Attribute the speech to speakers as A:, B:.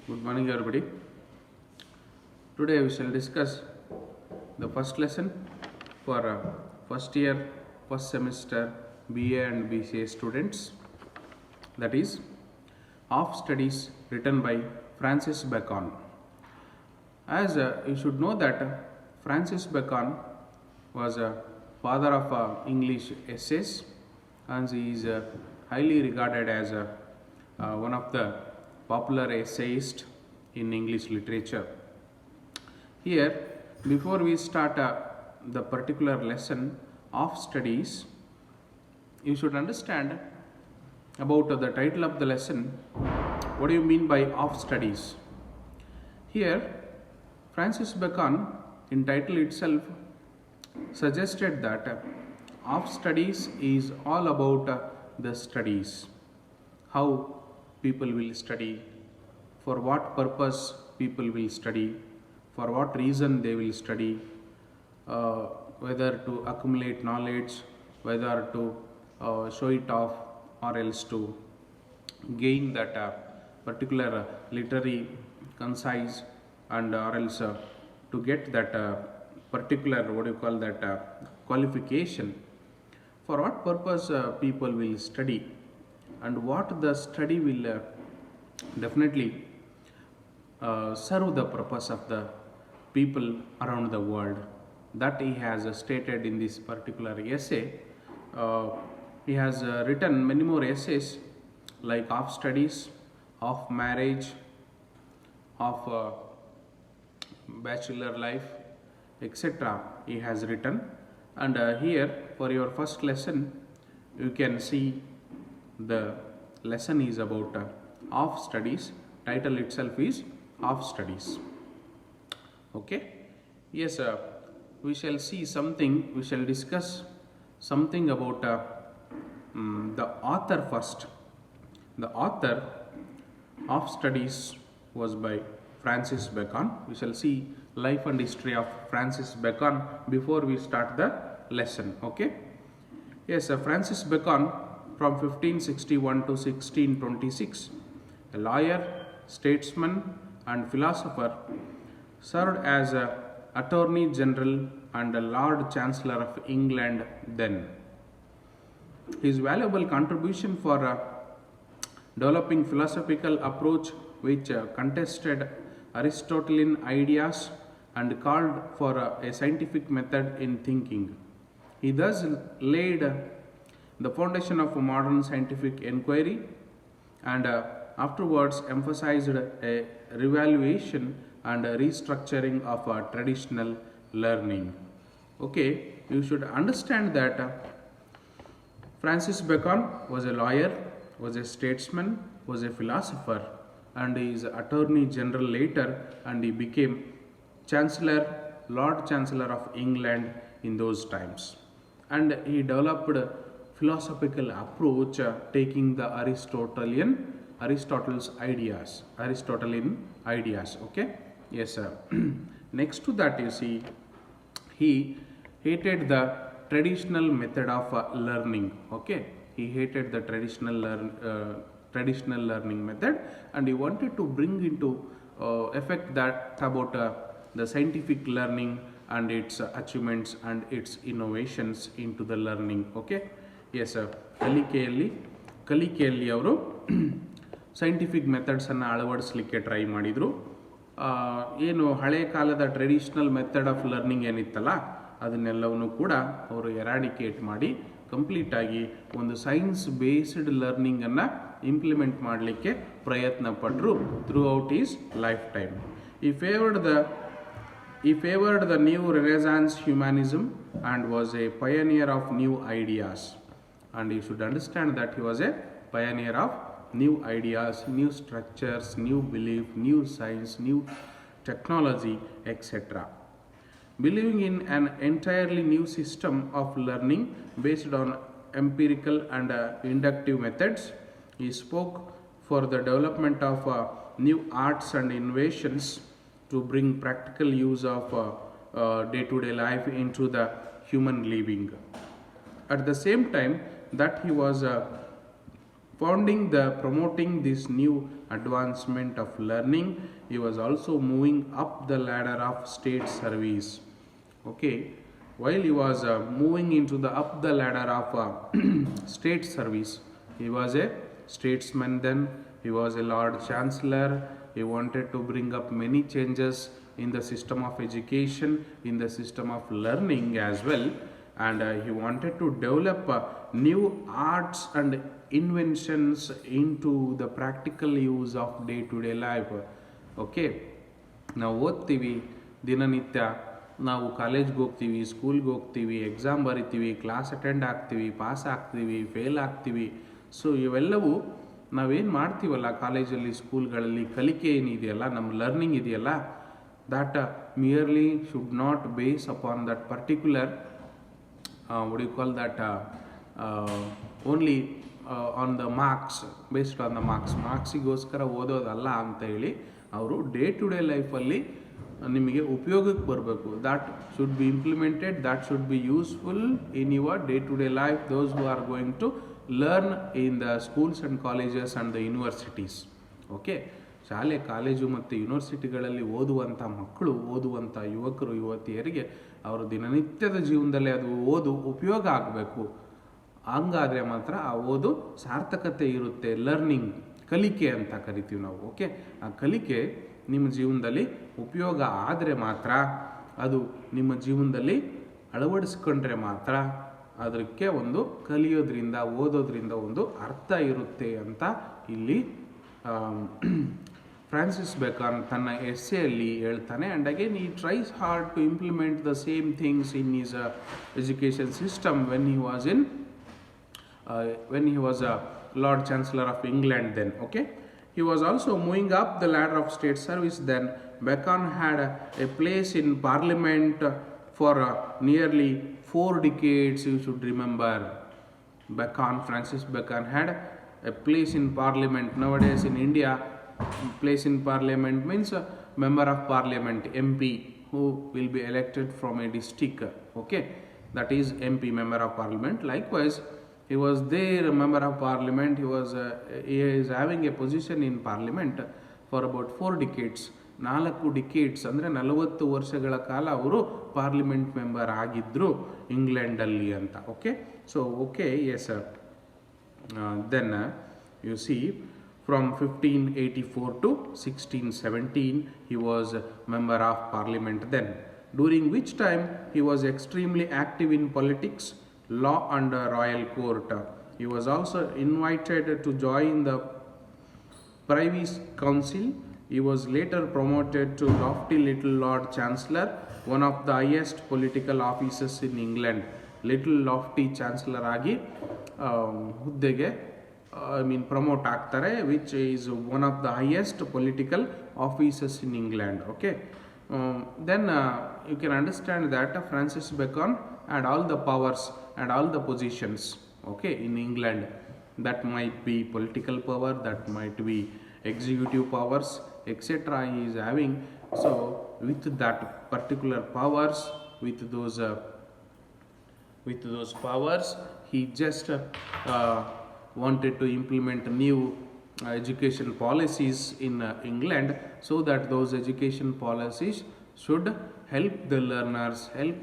A: Good morning, everybody. Today we shall discuss the first lesson for first year, first semester BA and BCA students. That is, Of Studies, written by Francis Bacon. As you should know that Francis Bacon was a father of English essays, and he is highly regarded as one of the popular essayists in English literature. Here, before we start the particular lesson of studies, you should understand about the title of the lesson. What do you mean by of studies? Here, Francis Bacon, in title itself, suggested that of studies is all about the studies, how people will study, for what purpose people will study, for what reason they will study, whether to accumulate knowledge, whether to show it off, or else to gain that particular literary concise, and or else to get that particular what you call that qualification. For what purpose people will study, and what the study will definitely serve the purpose of the people around the world, that he has stated in this particular essay. He has written many more essays like of studies, of marriage, of bachelor life, etc. He has written, and here for your first lesson you can see the lesson is about of studies. Title itself is of studies. Okay, yes, we shall see something, we shall discuss something about the author first. The author of studies was by Francis Bacon. We shall see life and history of Francis Bacon before we start the lesson. Okay, yes, Francis Bacon from 1561 to 1626, a lawyer, statesman and philosopher, served as Attorney General and Lord Chancellor of England then. His valuable contribution for developing philosophical approach which contested Aristotelian ideas and called for a scientific method in thinking. He thus laid the foundation of modern scientific inquiry, and afterwards emphasized a revaluation and a restructuring of traditional learning. Okay, you should understand that Francis Bacon was a lawyer, was a statesman, was a philosopher, and he is Attorney General later, and he became Chancellor, Lord Chancellor of England in those times. And he developed philosophical approach taking the Aristotle's Aristotelian ideas. Okay, yes, sir. Next to that, you see, he hated the traditional method of learning. Okay, he hated the traditional learning method, and he wanted to bring into effect that about the scientific learning and its achievements and its innovations into the learning. Okay, yes, ಕಲಿಕೆಯಲ್ಲಿ ಅವರು scientific ಮೆಥಡ್ಸನ್ನು ಅಳವಡಿಸಲಿಕ್ಕೆ try ಮಾಡಿದರು. ಏನು ಹಳೆ ಕಾಲದ traditional method of learning ಏನಿತ್ತಲ್ಲ, ಅದನ್ನೆಲ್ಲವನ್ನು ಕೂಡ ಅವರು eradicate ಮಾಡಿ ಕಂಪ್ಲೀಟಾಗಿ ಒಂದು ಸೈನ್ಸ್ ಬೇಸ್ಡ್ ಲರ್ನಿಂಗನ್ನು ಇಂಪ್ಲಿಮೆಂಟ್ ಮಾಡಲಿಕ್ಕೆ ಪ್ರಯತ್ನ ಪಟ್ಟರು through out is life time. He favored the new Renaissance humanism and was a pioneer of new ideas. And you should understand that he was a pioneer of new ideas, new structures, new belief, new science, new technology, etc. Believing in an entirely new system of learning based on empirical and inductive methods, he spoke for the development of new arts and innovations to bring practical use of day-to-day life into the human living. At the same time that he was promoting this new advancement of learning. He was also moving up the ladder of state service. Okay, while he was moving into the up the ladder of state service, he was a statesman then. He was a Lord Chancellor. He wanted to bring up many changes in the system of education, in the system of learning as well, and he wanted to develop new arts and inventions into the practical use of day-to-day life. Okay, ನಾವು ಓದ್ತೀವಿ ದಿನನಿತ್ಯ, ನಾವು ಕಾಲೇಜ್ಗೆ ಹೋಗ್ತೀವಿ, ಸ್ಕೂಲ್ಗೆ ಹೋಗ್ತೀವಿ, exam ಬರಿತೀವಿ, class attend ಆಗ್ತೀವಿ, ಪಾಸ್ ಆಗ್ತೀವಿ, ಫೇಲ್ ಆಗ್ತೀವಿ. ಸೊ ಇವೆಲ್ಲವೂ ನಾವೇನು ಮಾಡ್ತೀವಲ್ಲ ಕಾಲೇಜಲ್ಲಿ, ಸ್ಕೂಲ್ಗಳಲ್ಲಿ ಕಲಿಕೆ ಏನಿದೆಯಲ್ಲ, ನಮ್ಮ ಲರ್ನಿಂಗ್ ಇದೆಯಲ್ಲ, that merely should not base upon that particular what do you call that only on the marks, based on the ಮಾರ್ಕ್ಸಿಗೋಸ್ಕರ ಓದೋದಲ್ಲ ಅಂತ ಹೇಳಿ ಅವರು ಡೇ ಟು ಡೇ ಲೈಫಲ್ಲಿ ನಿಮಗೆ ಉಪಯೋಗಕ್ಕೆ ಬರಬೇಕು. That should be implemented, that should be useful in your day to day life, those who are going to learn in the schools and colleges and the universities. Okay, ಶಾಲೆ, ಕಾಲೇಜು ಮತ್ತು ಯೂನಿವರ್ಸಿಟಿಗಳಲ್ಲಿ ಓದುವಂಥ ಮಕ್ಕಳು, ಓದುವಂಥ ಯುವಕರು, ಯುವತಿಯರಿಗೆ ಅವರು ದಿನನಿತ್ಯದ ಜೀವನದಲ್ಲಿ ಅದು ಓದು ಉಪಯೋಗ ಆಗಬೇಕು. ಹಂಗಾದರೆ ಮಾತ್ರ ಆ ಓದು ಸಾರ್ಥಕತೆ ಇರುತ್ತೆ. ಲರ್ನಿಂಗ್, ಕಲಿಕೆ ಅಂತ ಕರಿತೀವಿ ನಾವು. ಓಕೆ, ಆ ಕಲಿಕೆ ನಿಮ್ಮ ಜೀವನದಲ್ಲಿ ಉಪಯೋಗ ಆದರೆ ಮಾತ್ರ, ಅದು ನಿಮ್ಮ ಜೀವನದಲ್ಲಿ ಅಳವಡಿಸ್ಕೊಂಡ್ರೆ ಮಾತ್ರ ಅದಕ್ಕೆ ಒಂದು ಕಲಿಯೋದ್ರಿಂದ, ಓದೋದ್ರಿಂದ ಒಂದು ಅರ್ಥ ಇರುತ್ತೆ ಅಂತ ಇಲ್ಲಿ ಫ್ರಾನ್ಸಿಸ್ ಬೇಕನ್ ತನ್ನ ಎಸ್ಸೆಯಲ್ಲಿ ಹೇಳ್ತಾನೆ. And again he tries hard to implement the same things in his education system when he was a Lord Chancellor of England then. Okay, he was also moving up the ladder of state service then. Bacon had a place in parliament for nearly 4 decades, you should remember. Francis Bacon had a place in parliament. Nowadays in India, place in parliament means a member of parliament, MP, who will be elected from a district. Okay, that is MP, member of parliament. Likewise, he was there, a member of parliament. He is having a position in parliament for about 4 decades. 4 decades ಅಂದರೆ 40 ವರ್ಷಗಳ ಕಾಲ ಅವರು parliament member ಆಗಿದ್ದರು ಇಂಗ್ಲೆಂಡಲ್ಲಿ ಅಂತ. Okay, so okay, yes, then you see from 1584 to 1617 he was a member of parliament then, during which time he was extremely active in politics, law and royal court. He was also invited to join the Privy Council. He was later promoted to lofty little Lord Chancellor, one of the highest political officers in England. Little lofty chancellor agi ಹುದ್ದೆಗೆ promote ಆಗ್ತಾರೆ, which is one of the highest political officers in England. Okay, then you can understand that Francis Bacon had all the powers and all the positions, okay, in England. That might be political power, that might be executive powers, etc. he is having. So with that particular powers, with those powers, he just wanted to implement new education policies in England, so that those education policies should help the learners, help